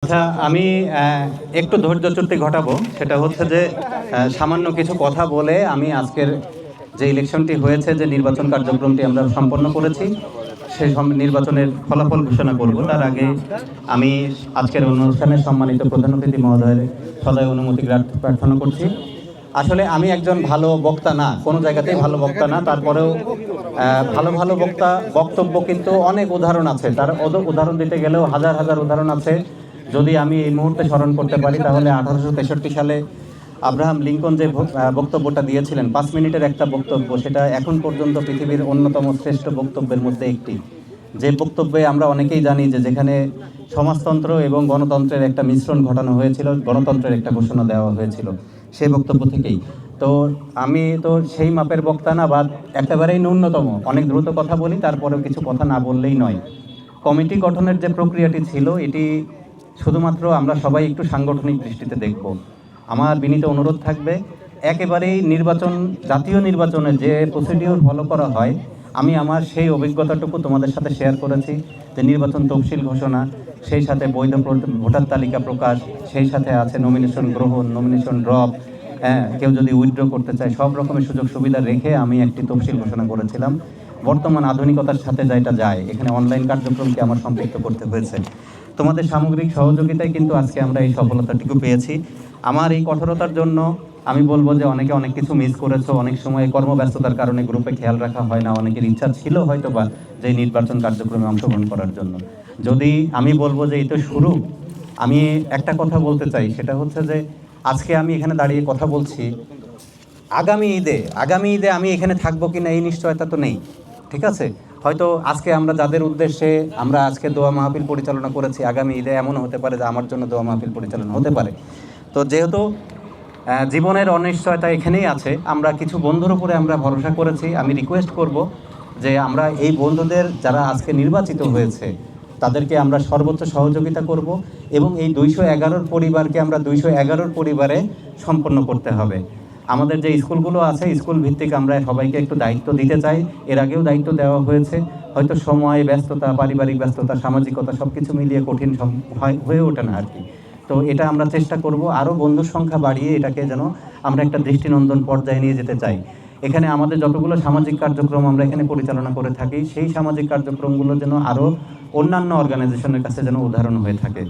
আচ্ছা, আমি একটু ধৈর্যচ্যুতি ঘটাবো। সেটা হচ্ছে যে সামান্য কিছু কথা বলে আমি আজকের যে ইলেকশনটি হয়েছে, যে নির্বাচন কার্যক্রমটি আমরা সম্পন্ন করেছি, সেই নির্বাচনের ফলাফল ঘোষণা করব। তার আগে আমি আজকের অনুষ্ঠানের সম্মানিত প্রধান অতিথি মহোদয়ের সদয় অনুমতি প্রার্থনা করছি। আসলে আমি একজন ভালো বক্তা না, কোনো জায়গাতেই ভালো বক্তা না, তারপরেও ভালো ভালো বক্তব্য কিন্তু অনেক উদাহরণ আছে। তার উদাহরণ দিতে গেলেও হাজার হাজার উদাহরণ আছে। যদি আমি এই মুহূর্তে স্মরণ করতে পারি, তাহলে 1863 সালে আব্রাহাম লিঙ্কন যে বক্তব্যটা দিয়েছিলেন, 5 মিনিটের একটা বক্তব্য, সেটা এখন পর্যন্ত পৃথিবীর অন্যতম শ্রেষ্ঠ বক্তব্যের মধ্যে একটি। যে বক্তব্যে আমরা অনেকেই জানি যে যেখানে সমাজতন্ত্র এবং গণতন্ত্রের একটা মিশ্রণ ঘটানো হয়েছিল, গণতন্ত্রের একটা ঘোষণা দেওয়া হয়েছিল সেই বক্তব্য থেকেই। তো আমি তো সেই মাপের বক্তা না, বা একেবারেই ন্যূনতম। অনেক দ্রুত কথা বলি, তারপরেও কিছু কথা না বললেই নয়। কমিটি গঠনের যে প্রক্রিয়াটি ছিল, এটি শুধুমাত্র আমরা সবাই একটু সাংগঠনিক দৃষ্টিতে দেখব। আমার বিনীত অনুরোধ থাকবে, একেবারেই জাতীয় নির্বাচনে যে প্রসিডিওর ফলো করা হয়, আমি আমার সেই অভিজ্ঞতাটুকু তোমাদের সাথে শেয়ার করেছি। যে নির্বাচন তফসিল ঘোষণা, সেই সাথে বৈধ ভোটার তালিকা প্রকাশ, সেই সাথে আছে নমিনেশন গ্রহণ, নমিনেশন ড্রপ, কেউ যদি উইথড্র করতে চায়, সব রকমের সুযোগ সুবিধা রেখে আমি একটি তফসিল ঘোষণা করেছিলাম। বর্তমান আধুনিকতার সাথে যেটা যায়, এখানে অনলাইন কার্যক্রমকে আমার সম্পৃক্ত করতে হয়েছে। তোমাদের সামগ্রিক সহযোগিতায় কিন্তু আজকে আমরা এই সফলতাটুকু পেয়েছি। আমার এই কঠোরতার জন্য আমি বলবো যে অনেকে অনেক কিছু মিস করেছো। অনেক সময় কর্মব্যস্ততার কারণে গ্রুপে খেয়াল রাখা হয় না। অনেকের ইচ্ছা ছিল হয়তো বা যে নির্বাচন কার্যক্রমে অংশগ্রহণ করার জন্য। যদি আমি বলবো যে এই তো শুরু, আমি একটা কথা বলতে চাই, সেটা হচ্ছে যে আজকে আমি এখানে দাঁড়িয়ে কথা বলছি, আগামী ঈদে আমি এখানে থাকবো কিনা এই নিশ্চয়তা তো নেই। ঠিক আছে, হয়তো আজকে আমরা যাদের উদ্দেশ্যে আমরা আজকে দোয়া মাহফিল পরিচালনা করেছি, আগামী ঈদে এমন হতে পারে যে আমার জন্য দোয়া মাহফিল পরিচালনা হতে পারে। তো যেহেতু জীবনের অনিশ্চয়তা এখানেই আছে, আমরা কিছু বন্ধুর উপরে আমরা ভরসা করেছি। আমি রিকোয়েস্ট করব যে আমরা এই বন্ধুদের যারা আজকে নির্বাচিত হয়েছে, তাদেরকে আমরা সর্বোচ্চ সহযোগিতা করব, এবং এই 211 পরিবারকে আমরা 211 পরিবারে সম্পন্ন করতে হবে। আমাদের যে স্কুলগুলো আছে, স্কুল ভিত্তিক আমরা সবাইকে একটু দায়িত্ব দিতে চাই। এর আগেও দায়িত্ব দেওয়া হয়েছে, হয়তো সময়, ব্যস্ততা, পারিবারিক ব্যস্ততা, সামাজিকতা সব কিছু মিলিয়ে কঠিন হয়ে ওঠে না আর কি। তো এটা আমরা চেষ্টা করব আরও বন্ধুর সংখ্যা বাড়িয়ে এটাকে যেন আমরা একটা দৃষ্টিনন্দন পর্যায়ে নিয়ে যেতে চাই। এখানে আমাদের যতগুলো সামাজিক কার্যক্রম আমরা এখানে পরিচালনা করে থাকি, সেই সামাজিক কার্যক্রমগুলো যেন আরও অন্যান্য অর্গানাইজেশনের কাছে যেন উদাহরণ হয়ে থাকে।